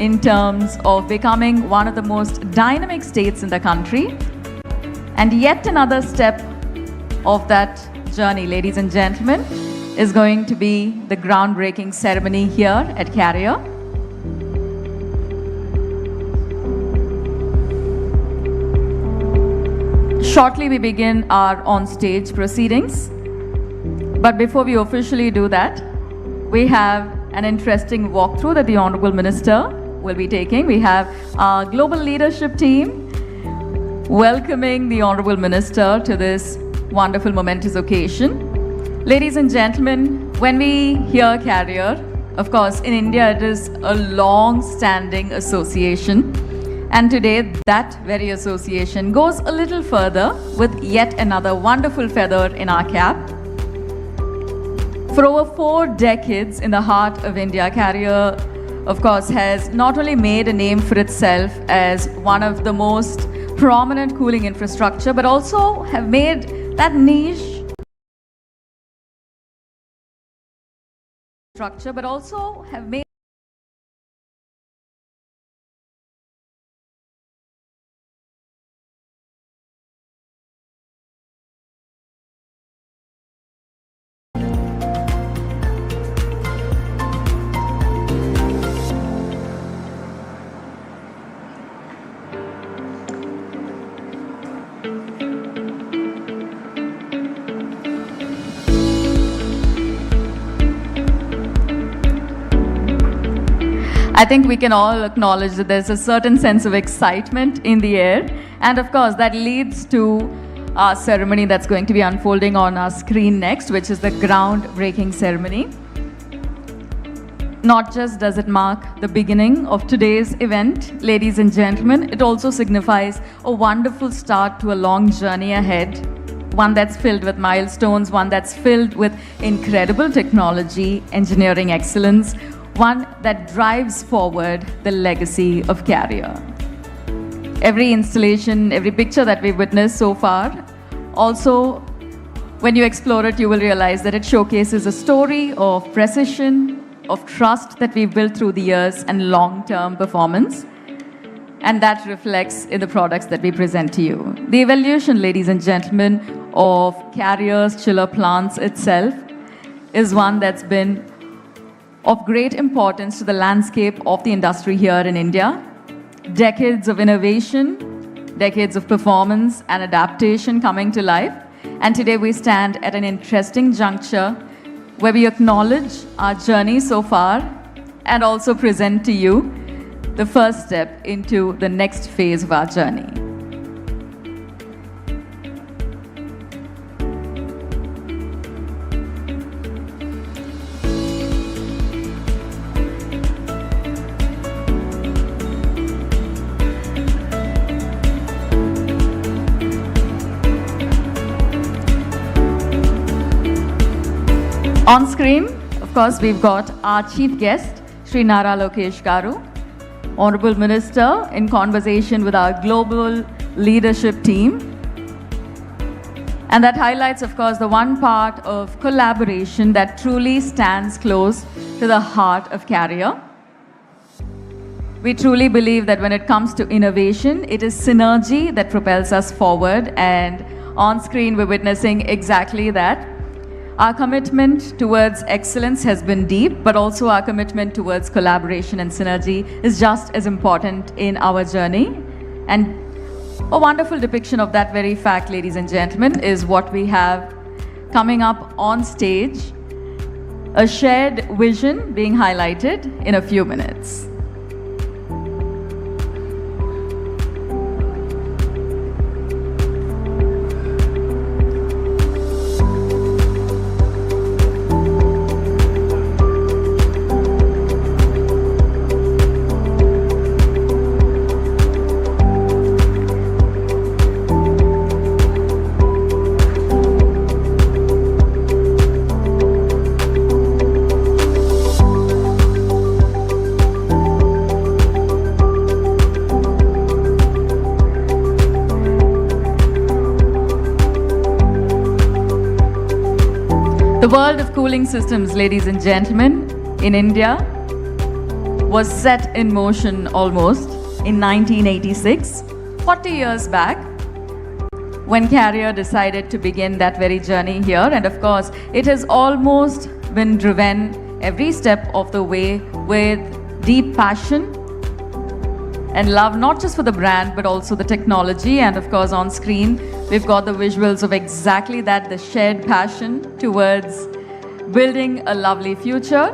in terms of becoming one of the most dynamic states in the country. And yet another step of that journey, ladies and gentlemen, is going to be the groundbreaking ceremony here at Carrier. Shortly we begin our on-stage proceedings. But before we officially do that, we have an interesting walkthrough that the Honorable Minister will be taking. We have our global leadership team welcoming the Honorable Minister to this wonderful, momentous occasion. Ladies and gentlemen, when we hear Carrier, of course, in India it is a long-standing association. And today, that very association goes a little further with yet another wonderful feather in our cap. For over 4 decades in the heart of India, Carrier, of course, has not only made a name for itself as one of the most prominent cooling infrastructure, but also have made that niche structure, but also have made I think we can all acknowledge that there's a certain sense of excitement in the air. And of course, that leads to our ceremony that's going to be unfolding on our screen next, which is the groundbreaking ceremony. Not just does it mark the beginning of today's event, ladies and gentlemen, it also signifies a wonderful start to a long journey ahead. One that's filled with milestones, one that's filled with incredible technology, engineering excellence, one that drives forward the legacy of Carrier. Every installation, every picture that we've witnessed so far, also, when you explore it, you will realize that it showcases a story of precision, of trust that we've built through the years and long-term performance. And that reflects in the products that we present to you. The evolution, ladies and gentlemen, of Carrier's chiller plants itself is one that's been of great importance to the landscape of the industry here in India. Decades of innovation, decades of performance and adaptation coming to life. And today we stand at an interesting juncture where we acknowledge our journey so far and also present to you the first step into the next phase of our journey. On screen, of course, we've got our chief guest, Sri Nara Lokesh Garu, Honorable Minister, in conversation with our global leadership team. And that highlights, of course, the one part of collaboration that truly stands close to the heart of Carrier. We truly believe that when it comes to innovation, it is synergy that propels us forward. And on screen, we're witnessing exactly that. Our commitment towards excellence has been deep, but also our commitment towards collaboration and synergy is just as important in our journey. And a wonderful depiction of that very fact, ladies and gentlemen, is what we have coming up on stage, a shared vision being highlighted in a few minutes. The world of cooling systems, ladies and gentlemen, in India, was set in motion almost in 1986, 40 years back, when Carrier decided to begin that very journey here. And of course, it has almost been driven every step of the way with deep passion and love, not just for the brand, but also the technology. And of course, on screen, we've got the visuals of exactly that, the shared passion towards building a lovely future.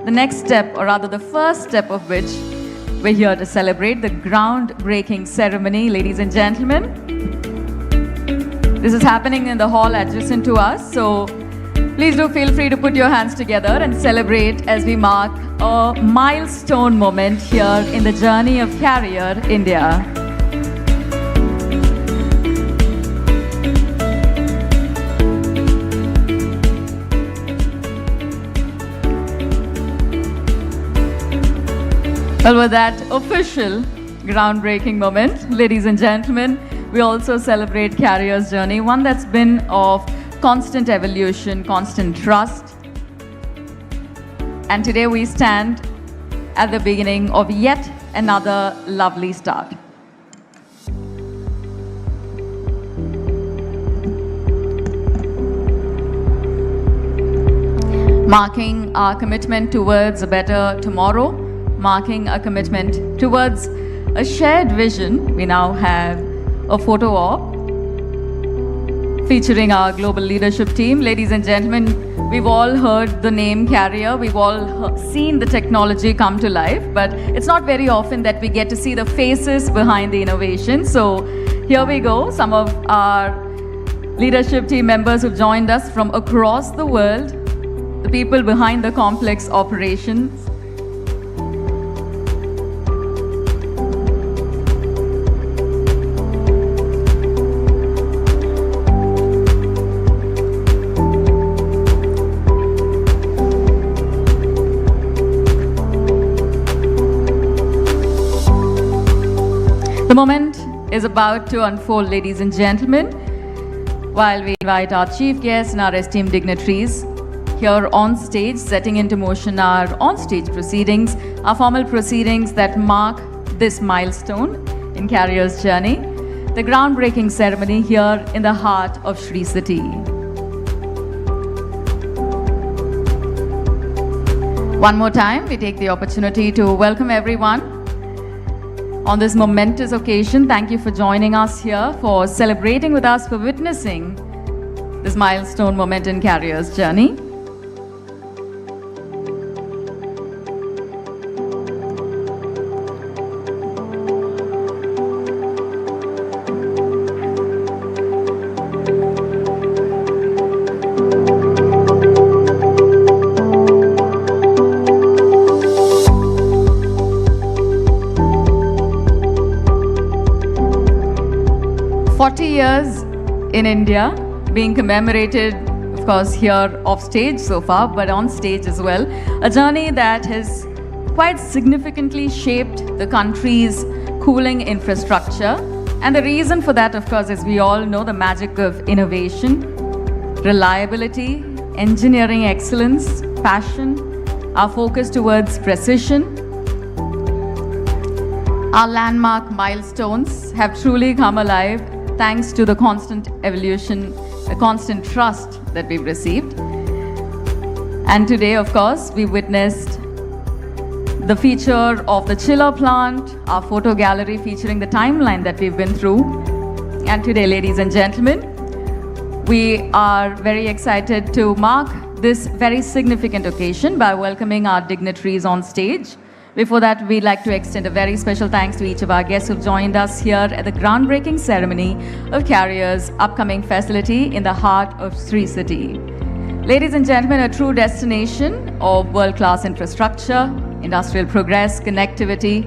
The next step, or rather the first step of which we're here to celebrate, the groundbreaking ceremony, ladies and gentlemen. This is happening in the hall adjacent to us, so please do feel free to put your hands together and celebrate as we mark a milestone moment here in the journey of Carrier India. Well, with that official groundbreaking moment, ladies and gentlemen, we also celebrate Carrier's journey, one that's been of constant evolution, constant trust. And today we stand at the beginning of yet another lovely start. Marking our commitment towards a better tomorrow, marking a commitment towards a shared vision, we now have a photo op featuring our global leadership team. Ladies and gentlemen, we've all heard the name Carrier, we've all seen the technology come to life, but it's not very often that we get to see the faces behind the innovation. So here we go, some of our leadership team members who've joined us from across the world, the people behind the complex operations. The moment is about to unfold, ladies and gentlemen, while we invite our chief guests and our esteemed dignitaries here on stage, setting into motion our on-stage proceedings, our formal proceedings that mark this milestone in Carrier's journey, the groundbreaking ceremony here in the heart of Sri City. One more time, we take the opportunity to welcome everyone on this momentous occasion. Thank you for joining us here, for celebrating with us, for witnessing this milestone moment in Carrier's journey. Years in India, being commemorated, of course, here off stage so far, but on stage as well. A journey that has quite significantly shaped the country's cooling infrastructure. And the reason for that, of course, as we all know, the magic of innovation, reliability, engineering excellence, passion, our focus towards precision. Our landmark milestones have truly come alive thanks to the constant evolution, the constant trust that we've received. And today, of course, we witnessed the feature of the chiller plant, our photo gallery featuring the timeline that we've been through. And today, ladies and gentlemen, we are very excited to mark this very significant occasion by welcoming our dignitaries on stage. Before that, we'd like to extend a very special thanks to each of our guests who've joined us here at the groundbreaking ceremony of Carrier's upcoming facility in the heart of Sri City. Ladies and gentlemen, a true destination of world-class infrastructure, industrial progress, connectivity.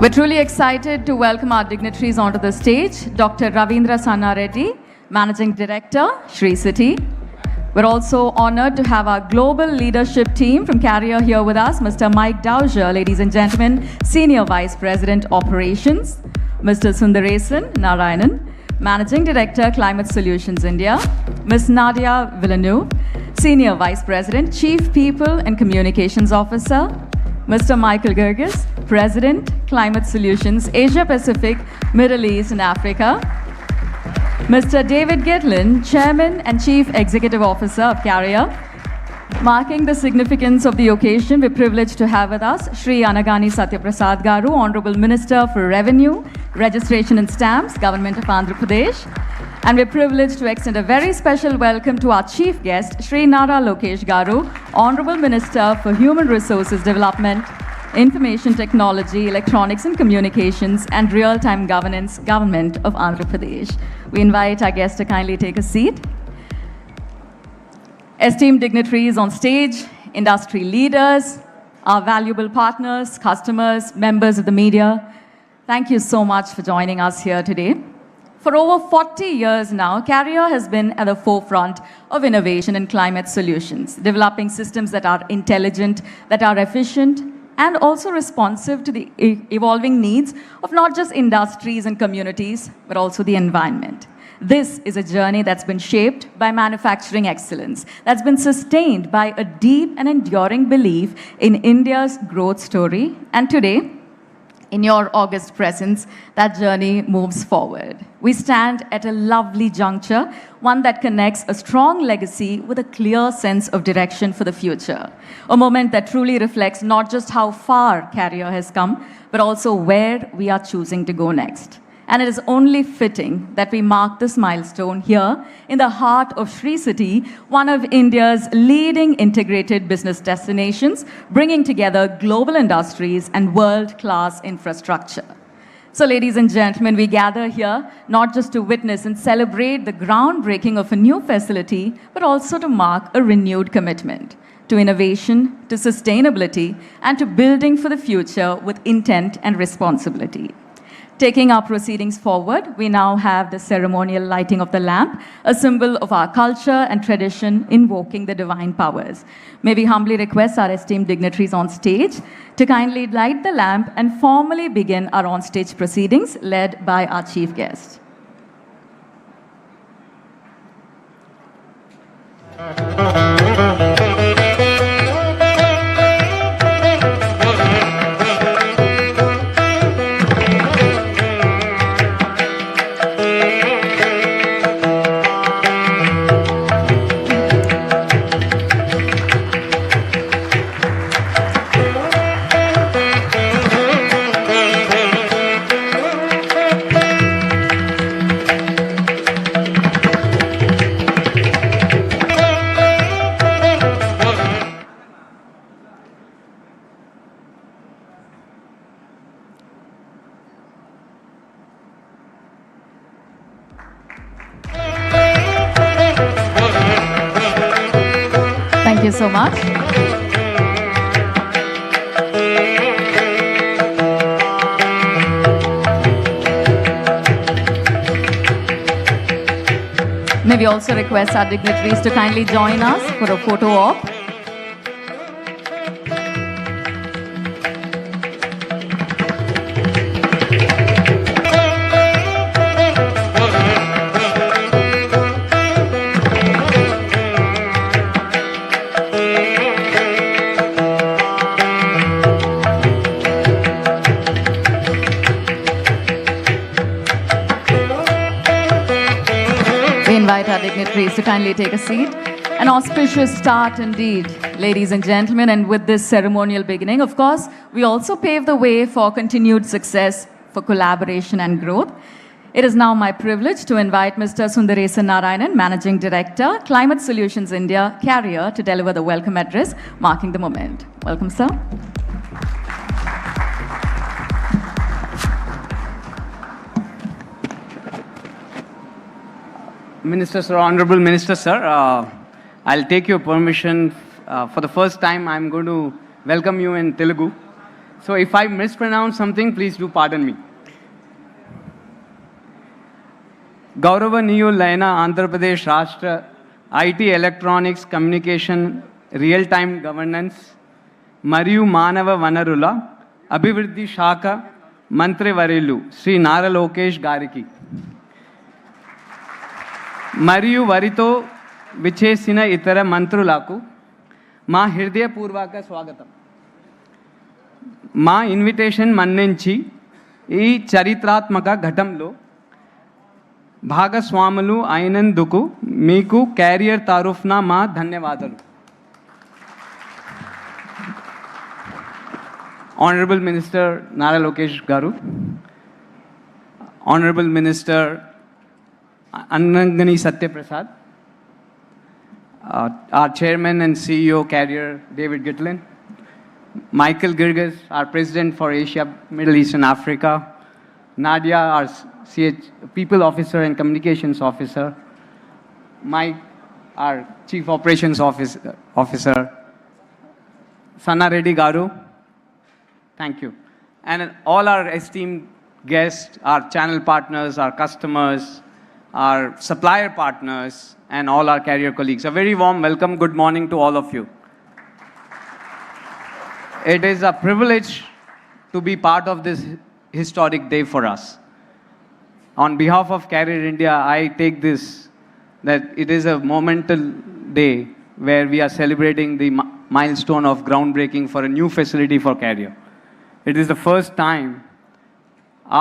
We're truly excited to welcome our dignitaries onto the stage. Dr. Ravindra Sanna Reddy, Managing Director, Sri City. We're also honored to have our global leadership team from Carrier here with us, Mr. Mike Dowger, ladies and gentlemen, Senior Vice President Operations, Mr. Sundaresan Narayanan, Managing Director, Climate Solutions India, Ms. Nadia Villeneuve, Senior Vice President, Chief People and Communications Officer, Mr. Michael Gerges, President, Climate Solutions, Asia Pacific, Middle East and Africa, Mr. David Gitlin, Chairman and Chief Executive Officer of Carrier. Marking the significance of the occasion, we're privileged to have with us Shri Anagani Satyaprasad Garu, Honorable Minister for Revenue, Registration and Stamps, Government of Andhra Pradesh. And we're privileged to extend a very special welcome to our chief guest, Shri Nara Lokesh Garu, Honorable Minister for Human Resources Development, Information Technology, Electronics and Communications, and Real-Time Governance, Government of Andhra Pradesh. We invite our guest to kindly take a seat. Esteemed dignitaries on stage, industry leaders, our valuable partners, customers, members of the media, thank you so much for joining us here today. For over 40 years now, Carrier has been at the forefront of innovation and climate solutions, developing systems that are intelligent, that are efficient, and also responsive to the evolving needs of not just industries and communities, but also the environment. This is a journey that's been shaped by manufacturing excellence, that's been sustained by a deep and enduring belief in India's growth story. And today, in your august presence, that journey moves forward. We stand at a lovely juncture, one that connects a strong legacy with a clear sense of direction for the future. A moment that truly reflects not just how far Carrier has come, but also where we are choosing to go next. And it is only fitting that we mark this milestone here in the heart of Sri City, one of India's leading integrated business destinations, bringing together global industries and world-class infrastructure. So, ladies and gentlemen, we gather here not just to witness and celebrate the groundbreaking of a new facility, but also to mark a renewed commitment to innovation, to sustainability, and to building for the future with intent and responsibility. Taking our proceedings forward, we now have the ceremonial lighting of the lamp, a symbol of our culture and tradition invoking the divine powers. May we humbly request our esteemed dignitaries on stage to kindly light the lamp and formally begin our on-stage proceedings led by our chief guest. Thank you so much. May we also request our dignitaries to kindly join us for a photo op. We invite our dignitaries to kindly take a seat. An auspicious start indeed, ladies and gentlemen, and with this ceremonial beginning, of course, we also pave the way for continued success, for collaboration and growth. It is now my privilege to invite Mr. Sundaresan Narayanan, Managing Director, Climate Solutions India, Carrier, to deliver the welcome address, marking the moment. Welcome, sir. Minister, sir, Honorable Minister, sir, I'll take your permission. For the first time, I'm going to welcome you in Telugu. So if I mispronounce something, please do pardon me. గౌరవనీయులైన ఆంధ్రప్రదేశ్ రాష్ట్ర IT electronics communication real time governance మరియు మానవ వనరుల అభివృద్ధి శాఖ మంత్రివర్యులు శ్రీ నారా లోకేష్ గారికి మరియు వారితో విచేసిన ఇతర మంత్రులకు మా హృదయపూర్వక స్వాగతం. మా ఇన్విటేషన్ మన్నించి ఈ చరిత్రాత్మక ఘట్టంలో భాగస్వాములు అయినందుకు మీకు క్యారియర్ తరఫున మా ధన్యవాదాలు. Honorable Minister Nara Lokesh Garu, Honorable Minister Annangani Satya Prasad, our Chairman and CEO Carrier David Gitlin, Michael Girgis, our President for Asia, Middle East and Africa, Nadia, our People Officer and Communications Officer, Mike, our Chief Operations Officer, Sanna Reddy Garu, thank you. And all our esteemed guests, our channel partners, our customers, our supplier partners, and all our carrier colleagues. A very warm welcome, good morning to all of you. It is a privilege to be part of this historic day for us. On behalf of Carrier India, I take this, that it is a momentous day where we are celebrating the milestone of groundbreaking for a new facility for Carrier. It is the first time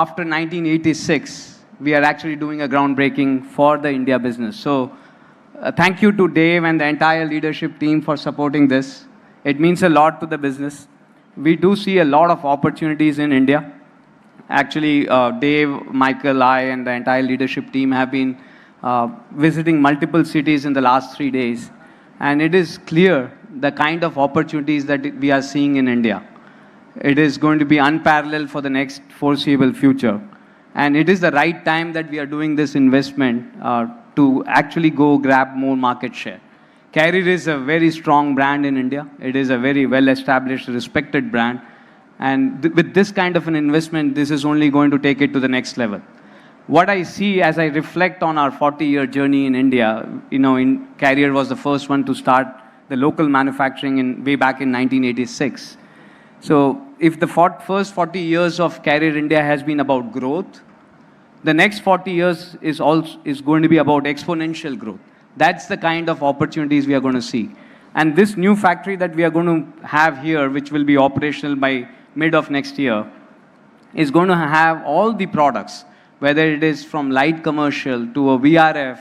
after 1986 we are actually doing a groundbreaking for the India business. So thank you to Dave and the entire leadership team for supporting this. It means a lot to the business. We do see a lot of opportunities in India. Actually, Dave, Michael, I, and the entire leadership team have been visiting multiple cities in the last 3 days. And it is clear the kind of opportunities that we are seeing in India. It is going to be unparalleled for the next foreseeable future. And it is the right time that we are doing this investment to actually go grab more market share. Carrier is a very strong brand in India. It is a very well-established, respected brand. And with this kind of an investment, this is only going to take it to the next level. What I see as I reflect on our 40-year journey in India, Carrier was the first one to start the local manufacturing way back in 1986. So if the first 40 years of Carrier India has been about growth, the next 40 years is going to be about exponential growth. That's the kind of opportunities we are going to see. And this new factory that we are going to have here, which will be operational by mid of next year, is going to have all the products, whether it is from light commercial to a VRF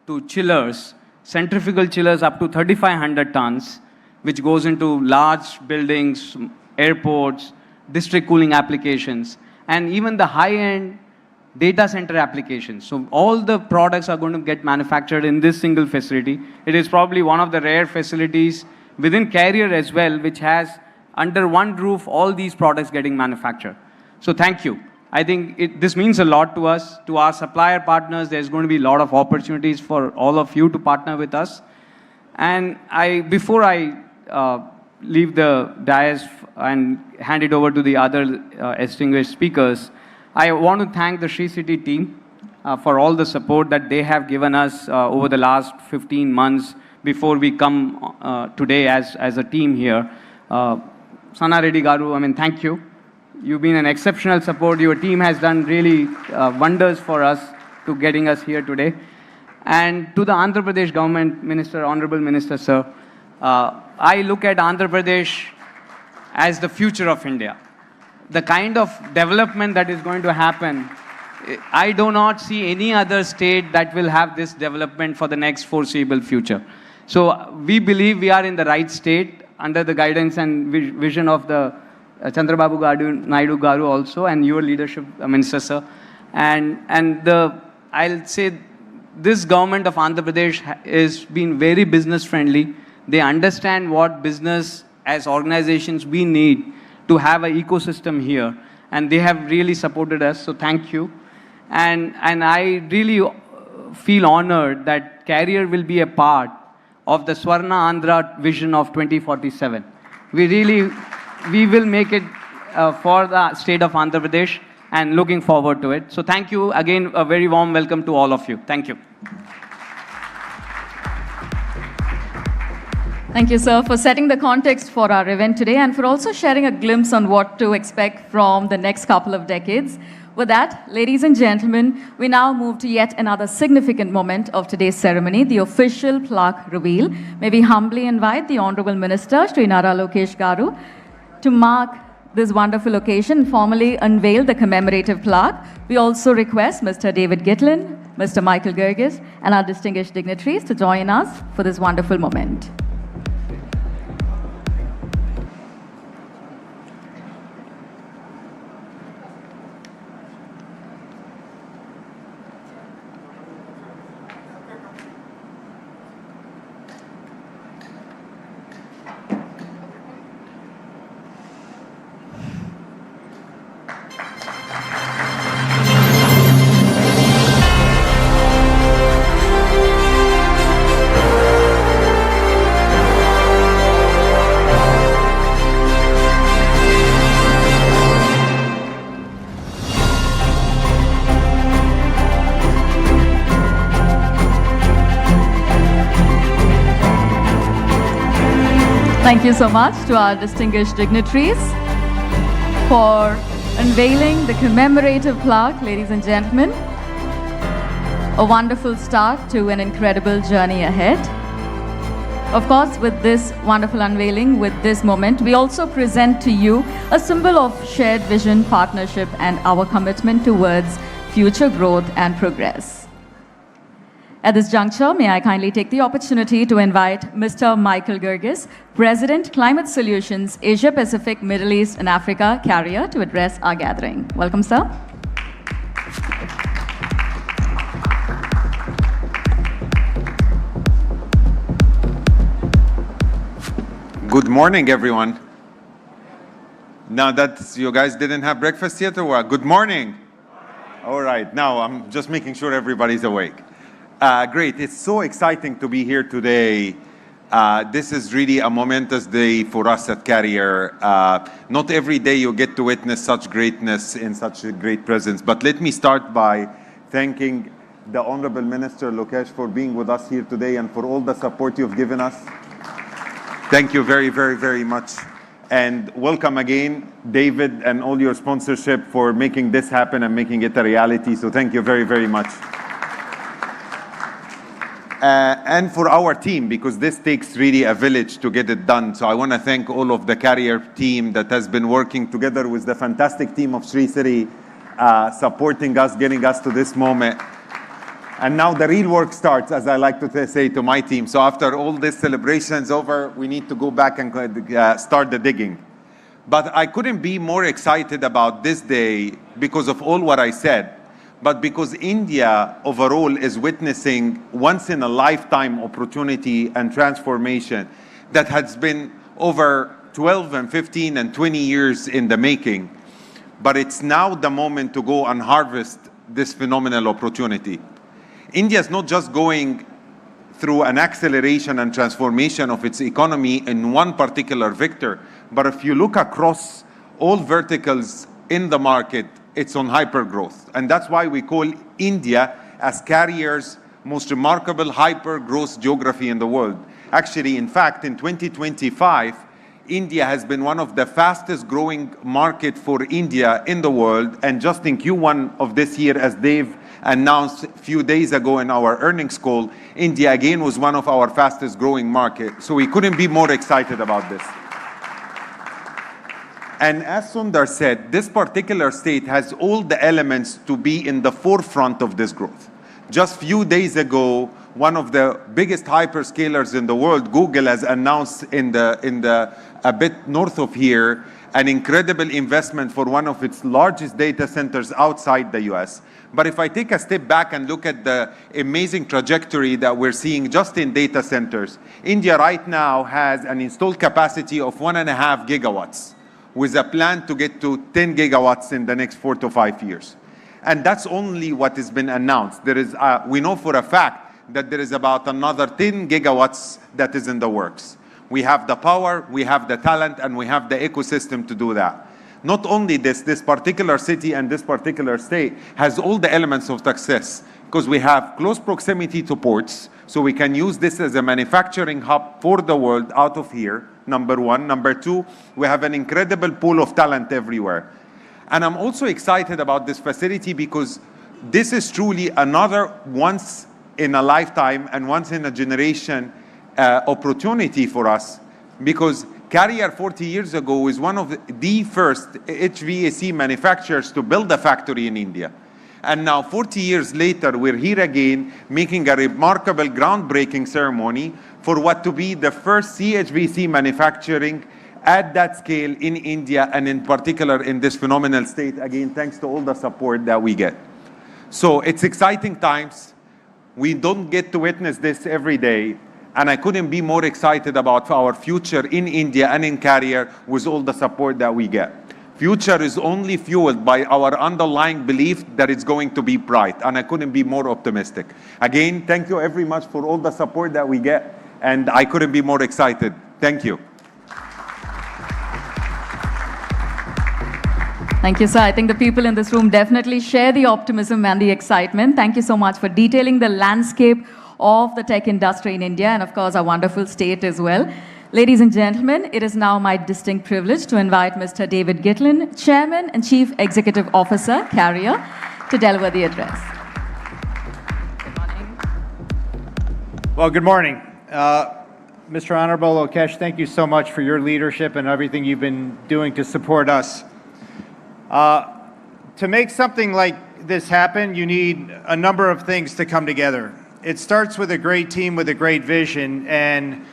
to chillers, centrifugal chillers up to 3,500 tons, which goes into large buildings, airports, district cooling applications, and even the high-end data center applications. So all the products are going to get manufactured in this single facility. It is probably one of the rare facilities within Carrier as well, which has under one roof all these products getting manufactured. So thank you. I think this means a lot to us. To our supplier partners, there's going to be a lot of opportunities for all of you to partner with us. And before I leave the dais and hand it over to the other distinguished speakers, I want to thank the Sri City team for all the support that they have given us over the last 15 months before we come today as a team here. Sanna Reddy Garu, thank you. You've been an exceptional support. Your team has done really wonders for us to getting us here today. And to the Andhra Pradesh government, Minister, Honorable Minister, sir, I look at Andhra Pradesh as the future of India. The kind of development that is going to happen, I do not see any other state that will have this development for the next foreseeable future. So we believe we are in the right state under the guidance and vision of the Chandrababu Naidu Garu also, and your leadership, Minister, sir. And I'll say this government of Andhra Pradesh is been very business friendly. They understand what business as organizations we need to have an ecosystem here, and they have really supported us, so thank you. And I really feel honored that Carrier will be a part of the Swarna Andhra vision of 2047. We will make it for the state of Andhra Pradesh, and looking forward to it. So thank you again, a very warm welcome to all of you. Thank you. Thank you, sir, for setting the context for our event today and for also sharing a glimpse on what to expect from the next couple of decades. With that, ladies and gentlemen, we now move to yet another significant moment of today's ceremony, the official plaque reveal. May we humbly invite the Honorable Minister, Shri Nara Lokesh Garu, to mark this wonderful occasion, formally unveil the commemorative plaque. We also request Mr. David Gitlin, Mr. Michael Gergis, and our distinguished dignitaries to join us for this wonderful moment. Thank you so much to our distinguished dignitaries for unveiling the commemorative plaque, ladies and gentlemen. A wonderful start to an incredible journey ahead. Of course, with this wonderful unveiling, with this moment, we also present to you a symbol of shared vision, partnership, and our commitment towards future growth and progress. At this juncture, may I kindly take the opportunity to invite Mr. Michael Gergis, President, Climate Solutions, Asia Pacific, Middle East and Africa Carrier, to address our gathering. Welcome, sir. Good morning, everyone. Now that you guys didn't have breakfast yet or what? Good morning. All right, now I'm just making sure everybody's awake. Great, it's so exciting to be here today. This is really a momentous day for us at Carrier. Not every day you get to witness such greatness in such a great presence. But let me start by thanking the Honorable Minister Lokesh for being with us here today and for all the support you've given us. Thank you very, very, very much. And welcome again, David, and all your sponsorship for making this happen and making it a reality. So thank you very, very much. And for our team, because this takes really a village to get it done. So I want to thank all of the Carrier team that has been working together with the fantastic team of Sri City, supporting us, getting us to this moment. And now the real work starts, as I like to say to my team. So after all this celebrations over, we need to go back and start the digging. But I couldn't be more excited about this day because of all what I said. But because India overall is witnessing once-in-a-lifetime opportunity and transformation that has been over 12 and 15 and 20 years in the making. But it's now the moment to go and harvest this phenomenal opportunity. India is not just going through an acceleration and transformation of its economy in one particular vector, but if you look across all verticals in the market, it's on hyper-growth. And that's why we call India as Carrier's most remarkable hyper-growth geography in the world. Actually, in fact, in 2025, India has been one of the fastest growing market for India in the world. And just in Q1 of this year, as Dave announced a few days ago in our earnings call, India again was one of our fastest growing markets. So we couldn't be more excited about this. And as Sundar said, this particular state has all the elements to be in the forefront of this growth. Just a few days ago, one of the biggest hyperscalers in the world, Google, has announced a bit north of here, an incredible investment for one of its largest data centers outside the US. But if I take a step back and look at the amazing trajectory that we're seeing just in data centers, India right now has an installed capacity of 1.5 gigawatts. With a plan to get to 10 gigawatts in the next 4 to 5 years. And that's only what has been announced. There is, we know for a fact that there is about another 10 gigawatts that is in the works. We have the power, we have the talent, and we have the ecosystem to do that. Not only this particular city and this particular state has all the elements of success because we have close proximity to ports, so we can use this as a manufacturing hub for the world out of here. Number one. Number two, we have an incredible pool of talent everywhere. And I'm also excited about this facility because this is truly another once in a lifetime and once in a generation opportunity for us, because Carrier 40 years ago was one of the first HVAC manufacturers to build a factory in India. And now 40 years later, we're here again making a remarkable groundbreaking ceremony for what to be the first CHVAC manufacturing at that scale in India, and in particular in this phenomenal state, again, thanks to all the support that we get. So it's exciting times. We don't get to witness this every day. And I couldn't be more excited about our future in India and in Carrier with all the support that we get. Future is only fueled by our underlying belief that it's going to be bright, and I couldn't be more optimistic. Again, thank you very much for all the support that we get, and I couldn't be more excited. Thank you. Thank you, sir. I think the people in this room definitely share the optimism and the excitement. Thank you so much for detailing the landscape of the tech industry in India and, of course, our wonderful state as well. Ladies and gentlemen, it is now my distinct privilege to invite Mr. David Gitlin, Chairman and Chief Executive Officer, Carrier, to deliver the address. Good morning. Well, good morning. Mr. Honorable Lokesh, thank you so much for your leadership and everything you've been doing to support us. To make something like this happen, you need a number of things to come together. It starts with a great team with a great vision, and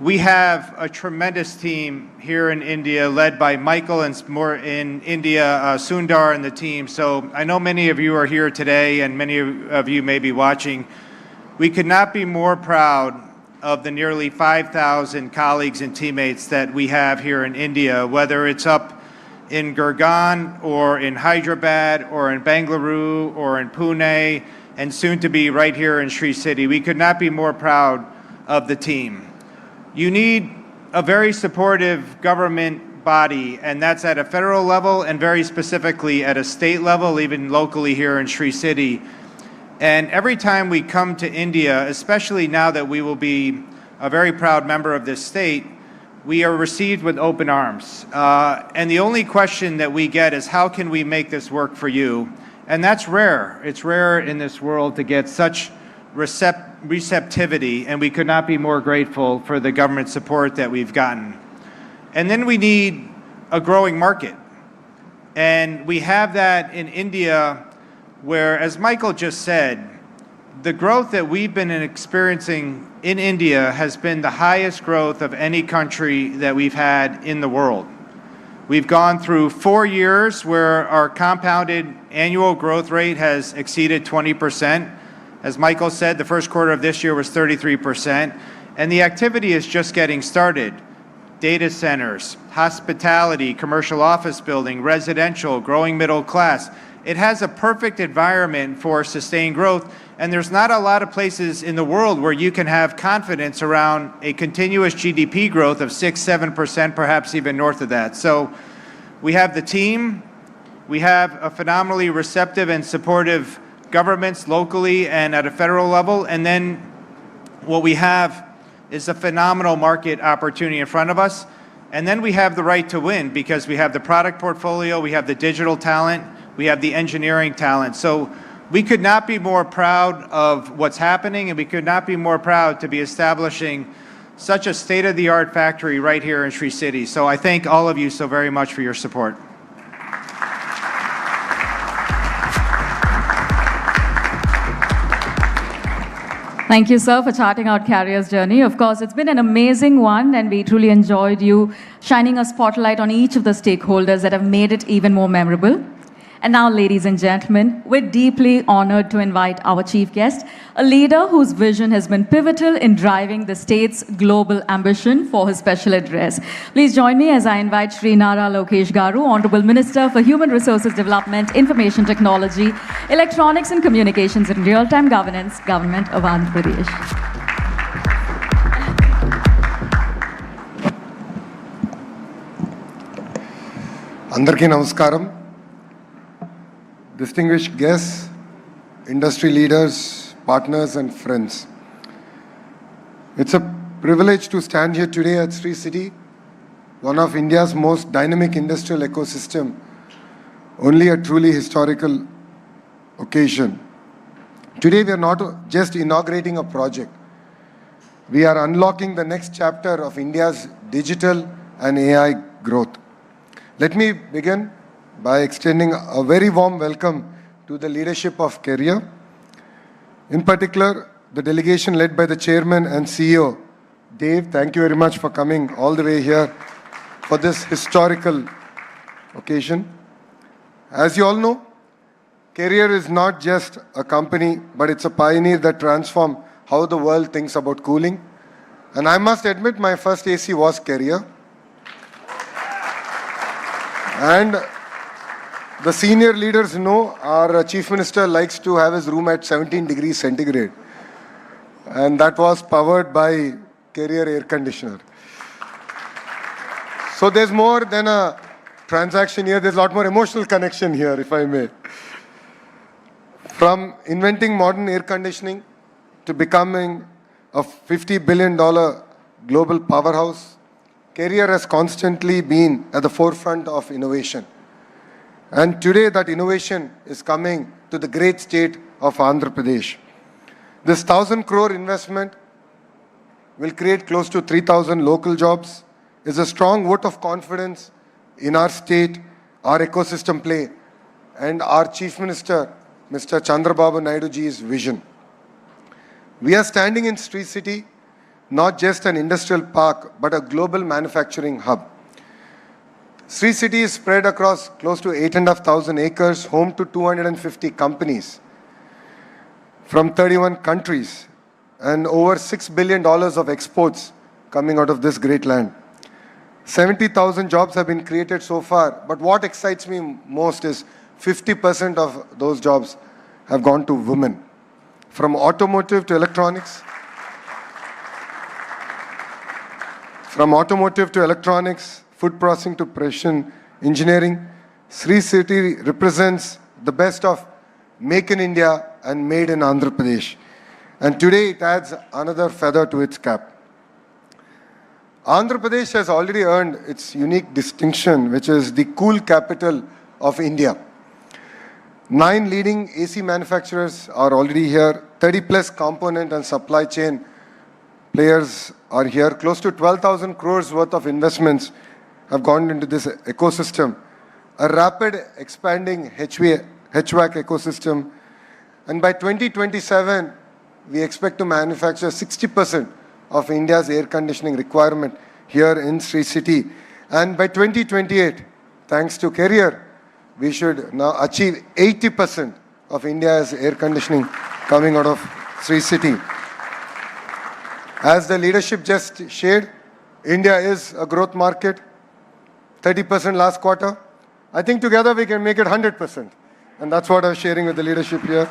we have a tremendous team here in India led by Michael, and more in India, Sundar and the team. So I know many of you are here today and many of you may be watching. We could not be more proud of the nearly 5,000 colleagues and teammates that we have here in India, whether it's up in Gurgaon or in Hyderabad or in Bengaluru or in Pune, and soon to be right here in Sri City. We could not be more proud of the team. You need a very supportive government body, and that's at a federal level and very specifically at a state level, even locally here in Sri City. And every time we come to India, especially now that we will be a very proud member of this state, we are received with open arms. And the only question that we get is, how can we make this work for you? And that's rare. It's rare in this world to get such receptivity, and we could not be more grateful for the government support that we've gotten. And then we need a growing market. And we have that in India where, as Michael just said, the growth that we've been experiencing in India has been the highest growth of any country that we've had in the world. We've gone through 4 years where our compounded annual growth rate has exceeded 20%. As Michael said, the first quarter of this year was 33%, and the activity is just getting started. Data centers, hospitality, commercial office building, residential, growing middle class. It has a perfect environment for sustained growth, and there's not a lot of places in the world where you can have confidence around a continuous GDP growth of 6-7%, perhaps even north of that. So we have the team, we have a phenomenally receptive and supportive governments locally and at a federal level, and then what we have is a phenomenal market opportunity in front of us. And then we have the right to win because we have the product portfolio, we have the digital talent, we have the engineering talent. So we could not be more proud of what's happening, and we could not be more proud to be establishing such a state-of-the-art factory right here in Sri City. So I thank all of you so very much for your support. Thank you, sir, for charting out Carrier's journey. Of course, it's been an amazing one, and we truly enjoyed you shining a spotlight on each of the stakeholders that have made it even more memorable. And now, ladies and gentlemen, we're deeply honored to invite our chief guest, a leader whose vision has been pivotal in driving the state's global ambition, for his special address. Please join me as I invite Shri Nara Lokesh Garu, Honorable Minister for Human Resources Development, Information Technology, Electronics and Communications and Real-Time Governance, Government of Andhra Pradesh. Andarki Namaskaram. Distinguished guests, industry leaders, partners and friends. It's a privilege to stand here today at Sri City, one of India's most dynamic industrial ecosystem, only a truly historical occasion. Today we are not just inaugurating a project. We are unlocking the next chapter of India's digital and AI growth. Let me begin by extending a very warm welcome to the leadership of Career. In particular, the delegation led by the chairman and CEO, Dave. Thank you very much for coming all the way here for this historical occasion. As you all know, Career is not just a company, but it's a pioneer that transformed how the world thinks about cooling. And I must admit, my first AC was Career. And the senior leaders know our Chief Minister likes to have his room at 17 degrees centigrade. And that was powered by Career air conditioner. So there's more than a transaction here. There's a lot more emotional connection here, if I may. From inventing modern air conditioning to becoming a $50 billion global powerhouse, Career has constantly been at the forefront of innovation. And today that innovation is coming to the great state of Andhra Pradesh. This 1,000 crore investment will create close to 3,000 local jobs, is a strong vote of confidence in our state, our ecosystem play, and our Chief Minister, Mr. Chandrababu Naidu ji's vision. We are standing in Sri City, not just an industrial park, but a global manufacturing hub. Sri City is spread across close to 8,500 acres, home to 250 companies from 31 countries, and over $6 billion of exports coming out of this great land. 70,000 jobs have been created so far, but what excites me most is 50% of those jobs have gone to women. From automotive to electronics, food processing to precision engineering, Sri City represents the best of Make in India and Made in Andhra Pradesh. And today it adds another feather to its cap. Andhra Pradesh has already earned its unique distinction, which is the cool capital of India. 9 leading AC manufacturers are already here. 30 plus component and supply chain players are here. Close to 12,000 crores worth of investments have gone into this ecosystem. A rapid expanding HVAC ecosystem. And by 2027, we expect to manufacture 60% of India's air conditioning requirement here in Sri City. And by 2028, thanks to Career, we should now achieve 80% of India's air conditioning coming out of Sri City. As the leadership just shared, India is a growth market, 30% last quarter. I think together we can make it 100%. And that's what I'm sharing with the leadership here.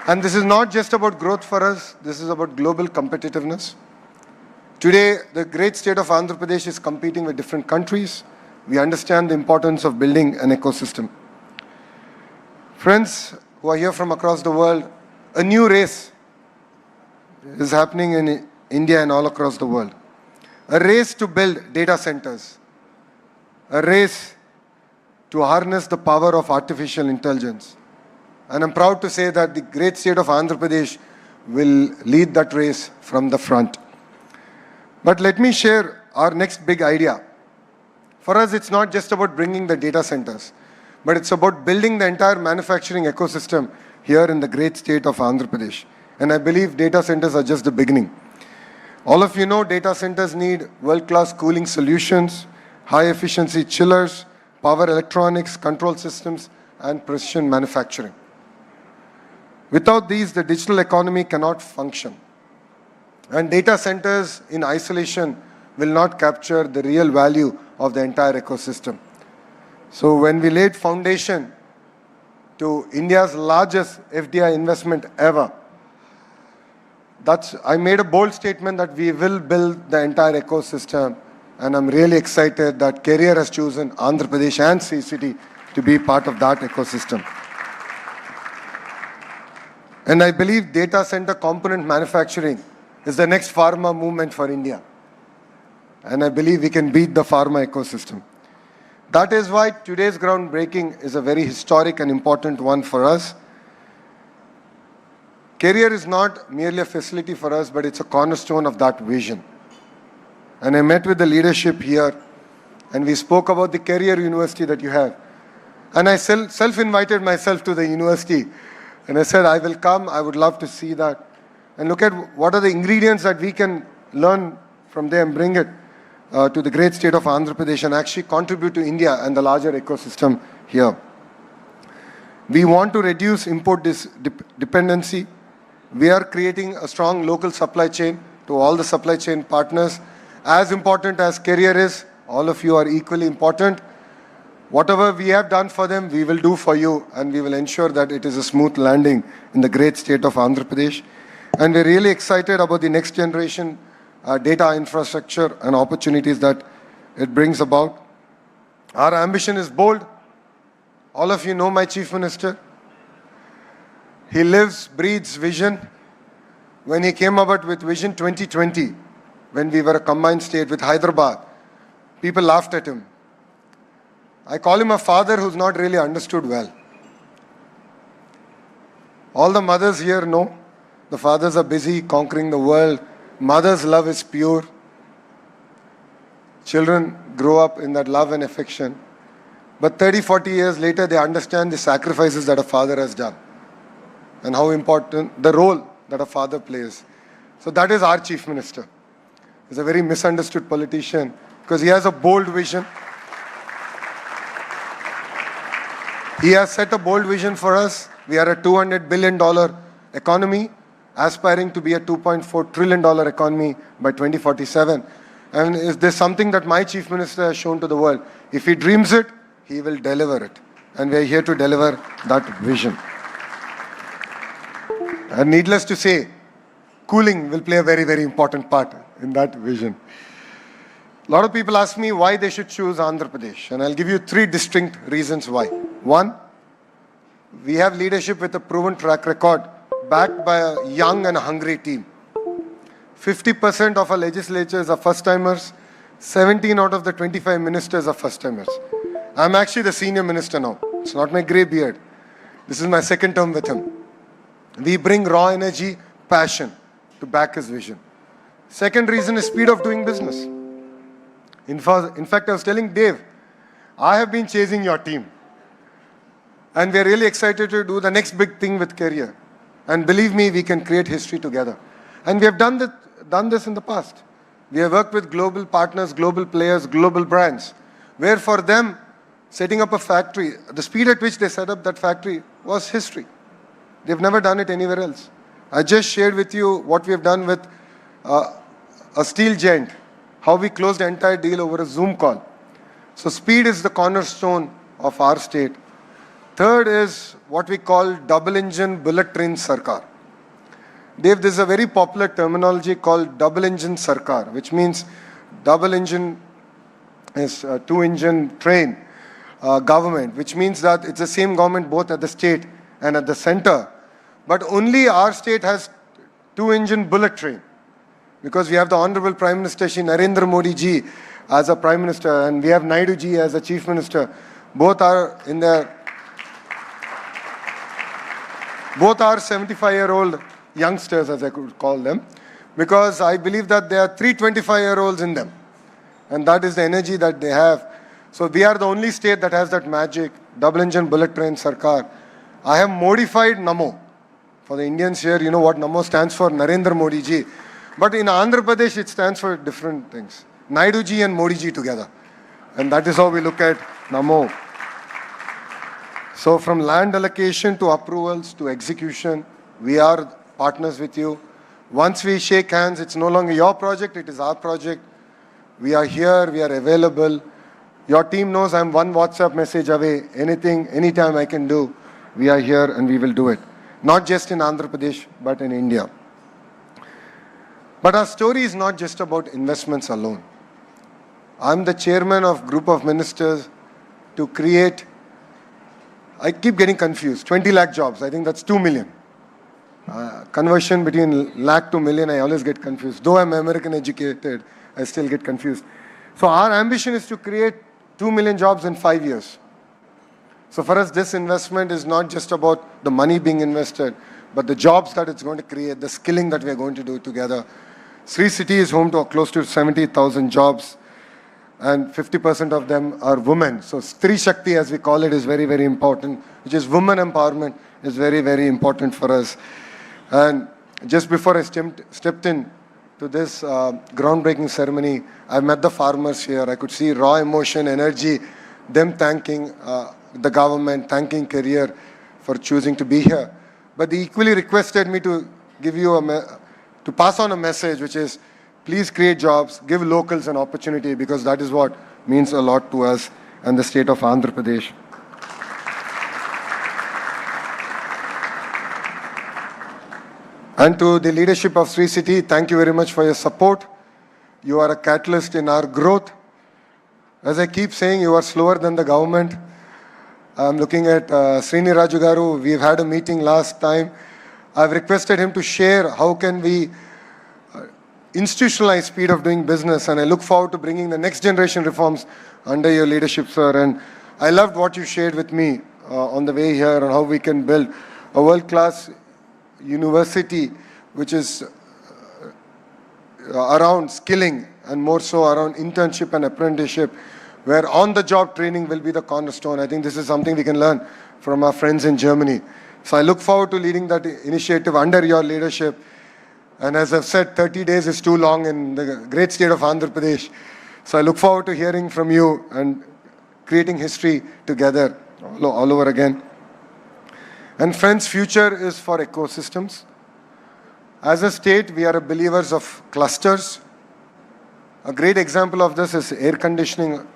And this is not just about growth for us, this is about global competitiveness. Today, the great state of Andhra Pradesh is competing with different countries. We understand the importance of building an ecosystem. Friends who are here from across the world, a new race is happening in India and all across the world. A race to build data centers. A race to harness the power of artificial intelligence. And I'm proud to say that the great state of Andhra Pradesh will lead that race from the front. But let me share our next big idea. For us, it's not just about bringing the data centers, but it's about building the entire manufacturing ecosystem here in the great state of Andhra Pradesh. And I believe data centers are just the beginning. All of you know data centers need world-class cooling solutions, high-efficiency chillers, power electronics, control systems, and precision manufacturing. Without these, the digital economy cannot function. And data centers in isolation will not capture the real value of the entire ecosystem. So when we laid foundation to India's largest FDI investment ever, I made a bold statement that we will build the entire ecosystem, and I'm really excited that Career has chosen Andhra Pradesh and Sri City to be part of that ecosystem. And I believe data center component manufacturing is the next pharma movement for India. And I believe we can beat the pharma ecosystem. That is why today's groundbreaking is a very historic and important one for us. Career is not merely a facility for us, but it's a cornerstone of that vision. And I met with the leadership here, and we spoke about the career university that you have. And I self-invited myself to the university. And I said, I will come, I would love to see that. And look at what are the ingredients that we can learn from there and bring it to the great state of Andhra Pradesh and actually contribute to India and the larger ecosystem here. We want to reduce import dependency. We are creating a strong local supply chain to all the supply chain partners. As important as career is, all of you are equally important. Whatever we have done for them, we will do for you, and we will ensure that it is a smooth landing in the great state of Andhra Pradesh. And we're really excited about the next generation data infrastructure and opportunities that it brings about. Our ambition is bold. All of you know my Chief Minister. He lives, breathes vision. When he came about with Vision 2020, when we were a combined state with Hyderabad, people laughed at him. I call him a father who's not really understood well. All the mothers here know the fathers are busy conquering the world. Mother's love is pure. Children grow up in that love and affection. But 30, 40 years later, they understand the sacrifices that a father has done and how important the role that a father plays. So that is our Chief Minister. He's a very misunderstood politician because he has a bold vision. He has set a bold vision for us. We are a $200 billion economy, aspiring to be a $2.4 trillion economy by 2047. And is there something that my Chief Minister has shown to the world? If he dreams it, he will deliver it. And we are here to deliver that vision. And needless to say, cooling will play a very, very important part in that vision. A lot of people ask me why they should choose Andhra Pradesh. And I'll give you 3 distinct reasons why. One, we have leadership with a proven track record backed by a young and hungry team. 50% of our legislatures are first-timers. 17 out of the 25 ministers are first-timers. I'm actually the senior minister now. It's not my grey beard. This is my second term with him. We bring raw energy, passion to back his vision. Second reason is speed of doing business. In fact, I was telling Dave, I have been chasing your team. And we're really excited to do the next big thing with career. And believe me, we can create history together. And we have done this in the past. We have worked with global partners, global players, global brands, where for them, setting up a factory, the speed at which they set up that factory was history. They've never done it anywhere else. I just shared with you what we have done with a steel giant, how we closed the entire deal over a Zoom call. So speed is the cornerstone of our state. Third is what we call double engine bullet train sarkar. Dave, this is a very popular terminology called double engine sarkar, which means double engine is a 2-engine train government, which means that it's the same government both at the state and at the center. But only our state has 2-engine bullet train, because we have the Honorable Prime Minister Shri Narendra Modi ji as a Prime Minister, and we have Naidu ji as a Chief Minister. Both are 75-year-old youngsters, as I could call them, because I believe that there are 3 25-year-olds in them, and that is the energy that they have. So we are the only state that has that magic double engine bullet train sarkar. I have modified NAMO. For the Indians here, you know what NAMO stands for, Narendra Modi ji. But in Andhra Pradesh, it stands for different things. Naidu ji and Modi ji together. And that is how we look at NAMO. So from land allocation to approvals to execution, we are partners with you. Once we shake hands, it's no longer your project, it is our project. We are here, we are available. Your team knows I'm one WhatsApp message away. Anything, anytime I can do, we are here and we will do it. Not just in Andhra Pradesh, but in India. But our story is not just about investments alone. I'm the chairman of a group of ministers to create, I keep getting confused, 20 lakh jobs. I think that's 2 million. Conversion between lakh to million, I always get confused. Though I'm American educated, I still get confused. So our ambition is to create 2 million jobs in 5 years. So for us, this investment is not just about the money being invested, but the jobs that it's going to create, the skilling that we are going to do together. Sri City is home to close to 70,000 jobs, and 50% of them are women. So Stri Shakti, as we call it, is very, very important, which is women empowerment, is very, very important for us. And just before I stepped in to this groundbreaking ceremony, I met the farmers here. I could see raw emotion, energy, them thanking the government, thanking Career for choosing to be here. But they equally requested me to give you to pass on a message, which is, please create jobs, give locals an opportunity, because that is what means a lot to us and the state of Andhra Pradesh. And to the leadership of Sri City, thank you very much for your support. You are a catalyst in our growth. As I keep saying, you are slower than the government. I'm looking at Srini Raju Garu. We've had a meeting last time. I've requested him to share how can we institutionalize speed of doing business, and I look forward to bringing the next generation reforms under your leadership, sir. And I loved what you shared with me on the way here on how we can build a world-class university which is around skilling and more so around internship and apprenticeship, where on-the-job training will be the cornerstone. I think this is something we can learn from our friends in Germany. So I look forward to leading that initiative under your leadership. And as I've said, 30 days is too long in the great state of Andhra Pradesh. So I look forward to hearing from you and creating history together all over again. And friends, future is for ecosystems. As a state, we are believers of clusters. A great example of this is air conditioning.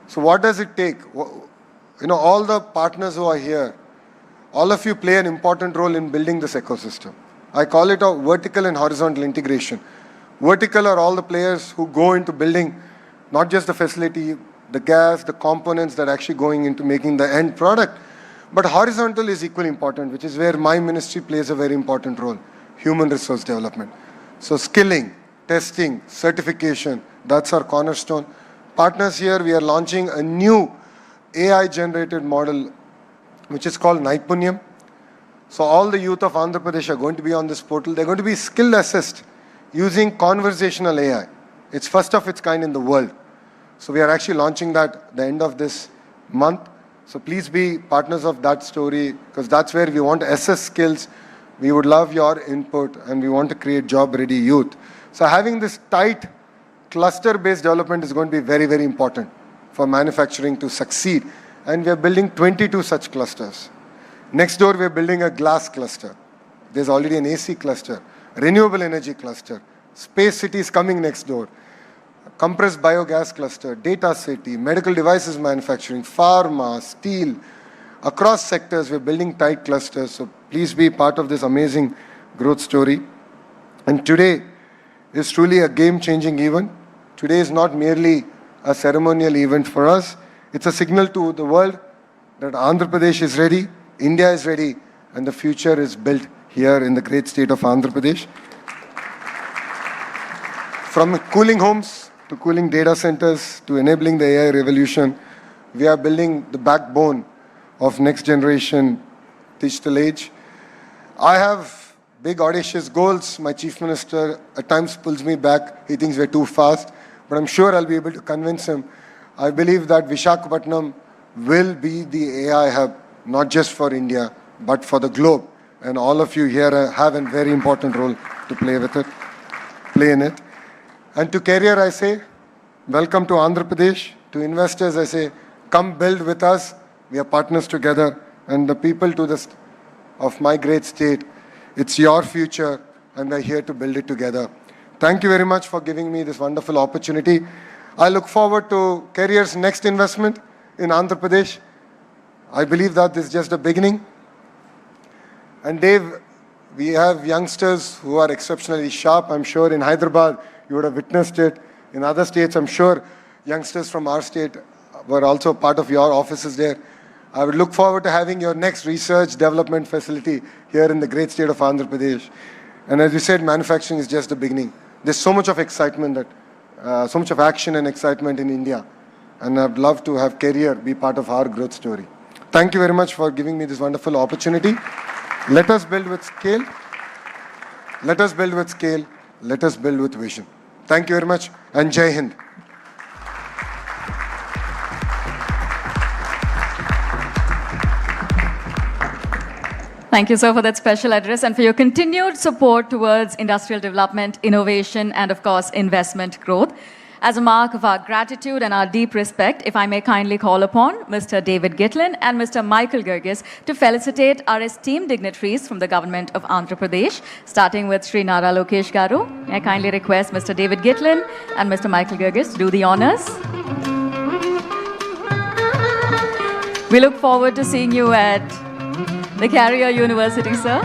So what does it take? All the partners who are here, all of you play an important role in building this ecosystem. I call it a vertical and horizontal integration. Vertical are all the players who go into building not just the facility, the gas, the components that are actually going into making the end product. But horizontal is equally important, which is where my ministry plays a very important role, human resource development. So skilling, testing, certification, that's our cornerstone. Partners here, we are launching a new AI-generated model, which is called Naipunyam. So all the youth of Andhra Pradesh are going to be on this portal. They're going to be skill assessed using conversational AI. It's first of its kind in the world. So we are actually launching that at the end of this month. So please be partners of that story, because that's where we want to assess skills. We would love your input, and we want to create job-ready youth. So having this tight cluster-based development is going to be very, very important for manufacturing to succeed. And we are building 22 such clusters. Next door, we are building a glass cluster. There's already an AC cluster, renewable energy cluster. Space city is coming next door. Compressed biogas cluster, data city, medical devices manufacturing, pharma, steel. Across sectors, we're building tight clusters. So please be part of this amazing growth story. And today is truly a game-changing event. Today is not merely a ceremonial event for us. It's a signal to the world that Andhra Pradesh is ready, India is ready, and the future is built here in the great state of Andhra Pradesh. From cooling homes to cooling data centers to enabling the AI revolution, we are building the backbone of next generation digital age. I have big audacious goals. My chief minister at times pulls me back. He thinks we're too fast, but I'm sure I'll be able to convince him. I believe that Visakhapatnam will be the AI hub, not just for India, but for the globe. And all of you here have a very important role to play in it. And to Career, I say, welcome to Andhra Pradesh. To investors, I say, come build with us. We are partners together. And the people of my great state, it's your future, and we're here to build it together. Thank you very much for giving me this wonderful opportunity. I look forward to Career's next investment in Andhra Pradesh. I believe that this is just the beginning. And Dave, we have youngsters who are exceptionally sharp. I'm sure in Hyderabad, you would have witnessed it. In other states, I'm sure youngsters from our state were also part of your offices there. I would look forward to having your next research development facility here in the great state of Andhra Pradesh. And as you said, manufacturing is just the beginning. There's so much of excitement, so much of action and excitement in India. and I'd love to have career be part of our growth story. Thank you very much for giving me this wonderful opportunity. Let us build with scale. Let us build with scale. Let us build with vision. Thank you very much, and Jai Hind. Thank you, sir, for that special address and for your continued support towards industrial development, innovation, and of course, investment growth. As a mark of our gratitude and our deep respect, if I may kindly call upon Mr. David Gitlin and Mr. Michael Girgis to felicitate our esteemed dignitaries from the government of Andhra Pradesh, starting with Sri Nara Lokesh Garu. May I kindly request Mr. David Gitlin and Mr. Michael Girgis to do the honors. We look forward to seeing you at the Carrier University, sir.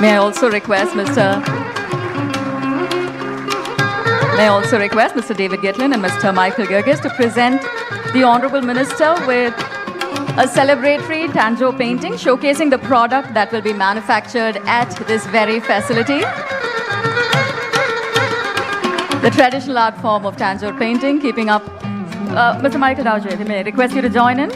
May I also request Mr. David Gitlin and Mr. Michael Girgis to present the Honorable Minister with a celebratory Tanjo painting showcasing the product that will be manufactured at this very facility. The traditional art form of Tanjore painting, keeping up. Mr. Michael Dowjay, may I request you to join in?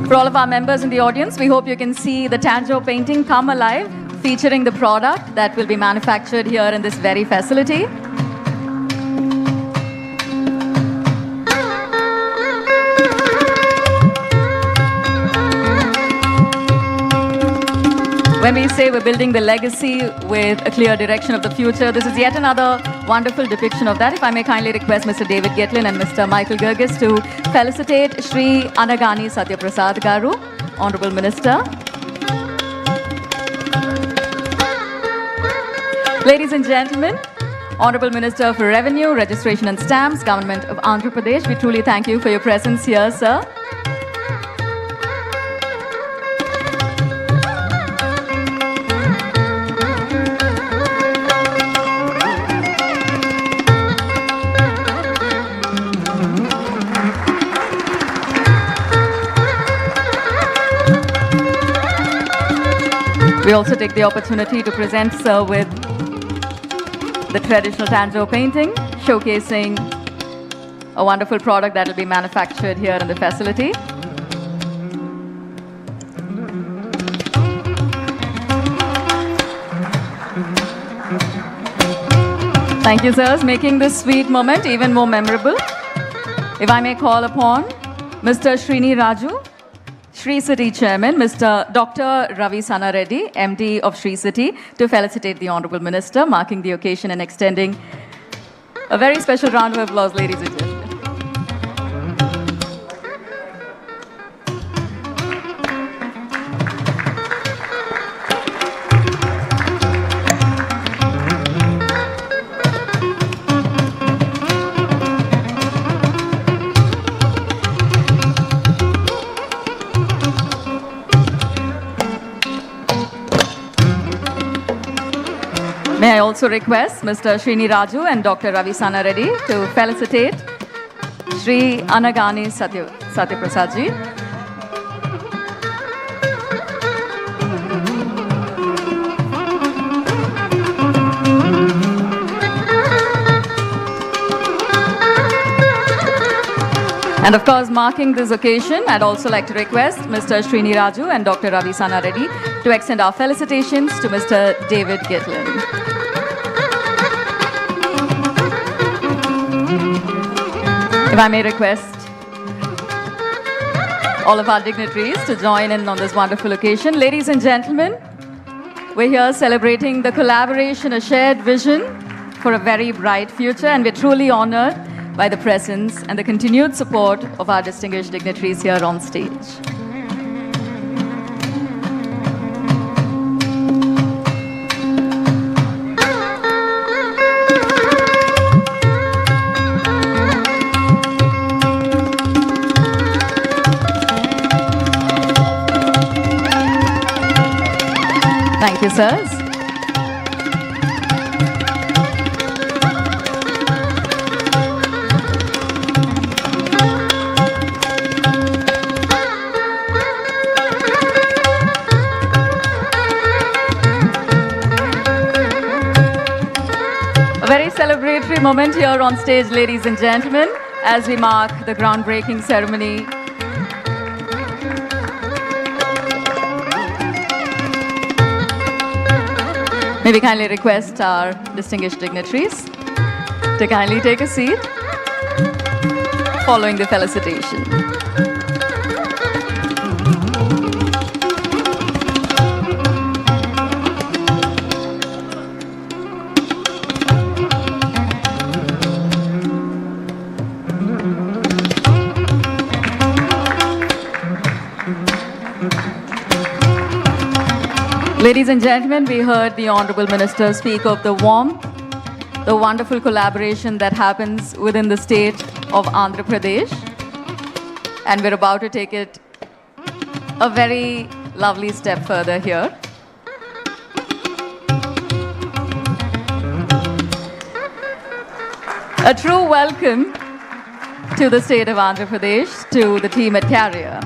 For all of our members in the audience, we hope you can see the Tanjore painting come alive, featuring the product that will be manufactured here in this very facility. When we say we're building the legacy with a clear direction of the future, this is yet another wonderful depiction of that. If I may kindly request Mr. David Gitlin and Mr. Michael Girgis to felicitate Shri Anagani Satyaprasad Garu, Honorable Minister. Ladies and gentlemen, Honorable Minister for Revenue, Registration and Stamps, Government of Andhra Pradesh, we truly thank you for your presence here, sir. We also take the opportunity to present sir with the traditional Tanjore painting, showcasing a wonderful product that will be manufactured here in the facility. Thank you, sirs, making this sweet moment even more memorable. If I may call upon Mr. Srini Raju, Sri City Chairman, Mr. Dr. Ravi Sana Reddy, MD of Sri City, to felicitate the Honorable Minister, marking the occasion and extending a very special round of applause, ladies and gentlemen. May I also request Mr. Srini Raju and Dr. Ravi Sana Reddy to felicitate Shri Anagani Satyaprasad ji. And of course, marking this occasion, I'd also like to request Mr. Srini Raju and Dr. Ravi Sana Reddy to extend our felicitations to Mr. David Gitlin. If I may request all of our dignitaries to join in on this wonderful occasion. Ladies and gentlemen, we're here celebrating the collaboration, a shared vision for a very bright future, and we're truly honored by the presence and the continued support of our distinguished dignitaries here on stage. Thank you, sirs. moment here on stage, ladies and gentlemen, as we mark the groundbreaking ceremony. May we kindly request our distinguished dignitaries to kindly take a seat following the felicitation. Ladies and gentlemen, we heard the Honorable Minister speak of the warmth, the wonderful collaboration that happens within the state of Andhra Pradesh. And we're about to take it a very lovely step further here. A true welcome to the state of Andhra Pradesh, to the team at Carrier.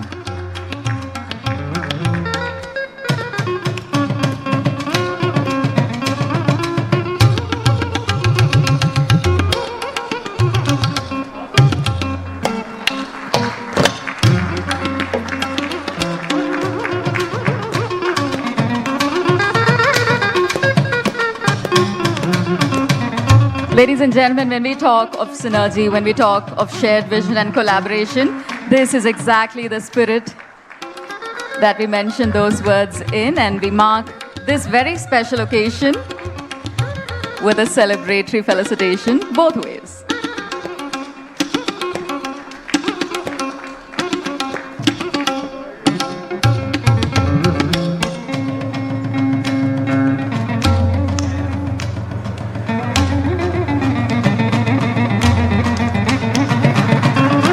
Ladies and gentlemen, when we talk of synergy, when we talk of shared vision and collaboration, this is exactly the spirit that we mentioned those words in, and we mark this very special occasion with a celebratory felicitation both ways.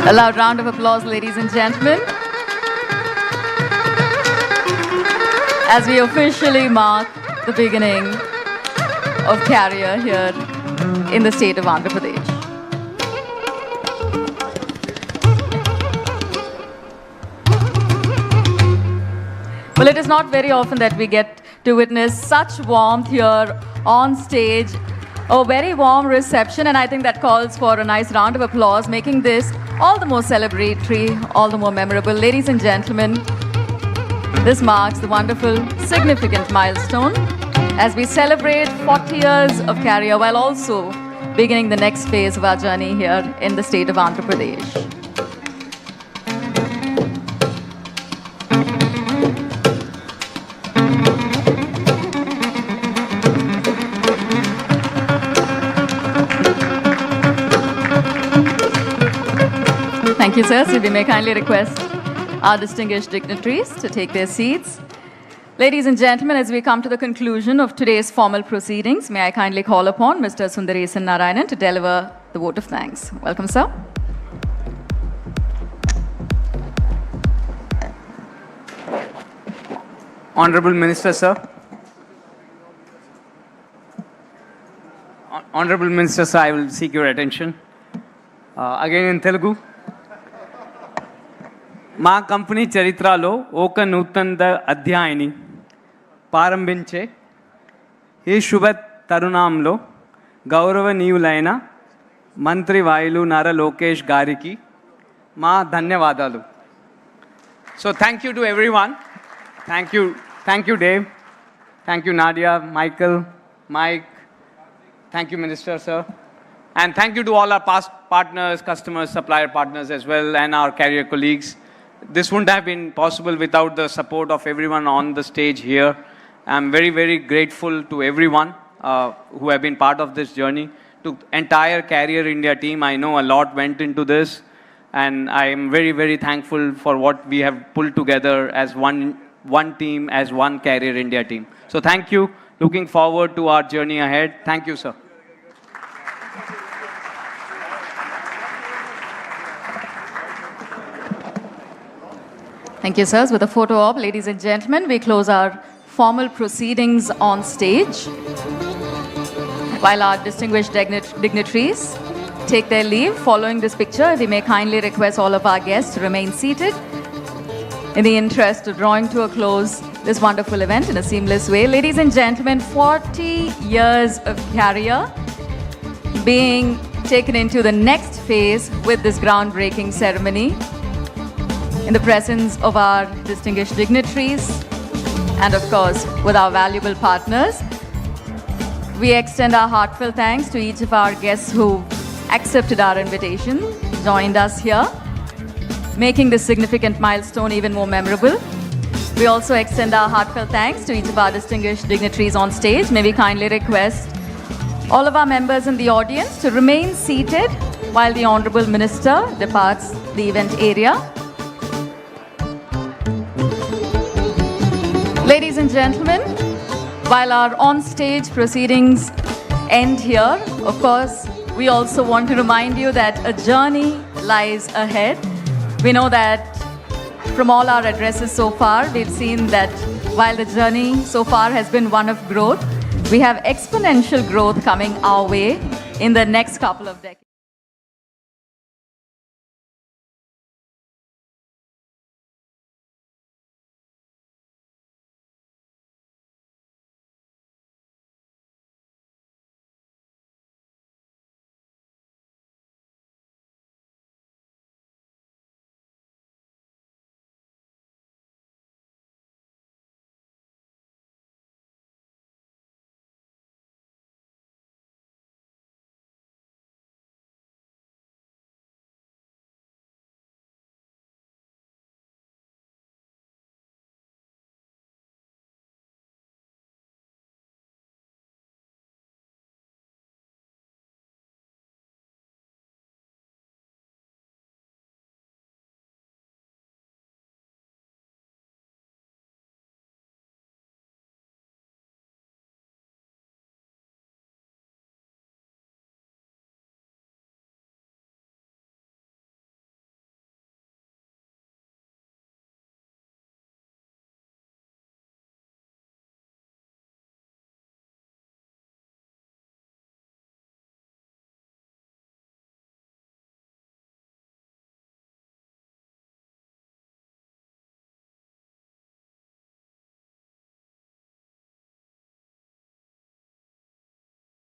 A loud round of applause, ladies and gentlemen, as we officially mark the beginning of Carrier here in the state of Andhra Pradesh. Well, it is not very often that we get to witness such warmth here on stage. A very warm reception, and I think that calls for a nice round of applause, making this all the more celebratory, all the more memorable. Ladies and gentlemen, this marks the wonderful, significant milestone as we celebrate 40 years of Carrier while also beginning the next phase of our journey here in the state of Andhra Pradesh. Thank you, sir. So we may kindly request our distinguished dignitaries to take their seats. Ladies and gentlemen, as we come to the conclusion of today's formal proceedings, may I kindly call upon Mr. Sundaresan Narayanan to deliver the vote of thanks. Welcome, sir. Honorable Minister, sir. Honorable Minister, sir, I will seek your attention. Again in Telugu. మా company చరిత్రలో ఒక నూతన అధ్యాయాన్ని ప్రారంభించే ఈ శుభ తరుణంలో గౌరవనీయులైన మంత్రి వాయులు నారా లోకేష్ గారికి మా ధన్యవాదాలు. So thank you to everyone. Thank you Dave. Thank you Nadia, Michael, Mike. Thank you Minister, sir. And thank you to all our past partners, customers, supplier partners as well, and our Carrier colleagues. This wouldn't have been possible without the support of everyone on the stage here. I'm very, very grateful to everyone who have been part of this journey. To entire Carrier India team, I know a lot went into this, and I am very, very thankful for what we have pulled together as one team, as one Carrier India team. So thank you. Looking forward to our journey ahead. Thank you, sir. Thank you, sirs. With a photo op, ladies and gentlemen, we close our formal proceedings on stage. While our distinguished dignitaries take their leave, following this picture, we may kindly request all of our guests to remain seated in the interest of drawing to a close this wonderful event in a seamless way. Ladies and gentlemen, 40 years of Carrier being taken into the next phase with this groundbreaking ceremony in the presence of our distinguished dignitaries and, of course, with our valuable partners. We extend our heartfelt thanks to each of our guests who accepted our invitation, joined us here, making this significant milestone even more memorable. We also extend our heartfelt thanks to each of our distinguished dignitaries on stage. May we kindly request all of our members in the audience to remain seated while the Honorable Minister departs the event area. Ladies and gentlemen, while our on-stage proceedings end here, of course, we also want to remind you that a journey lies ahead. We know that from all our addresses so far, we've seen that while the journey so far has been one of growth, we have exponential growth coming our way in the next couple of decades.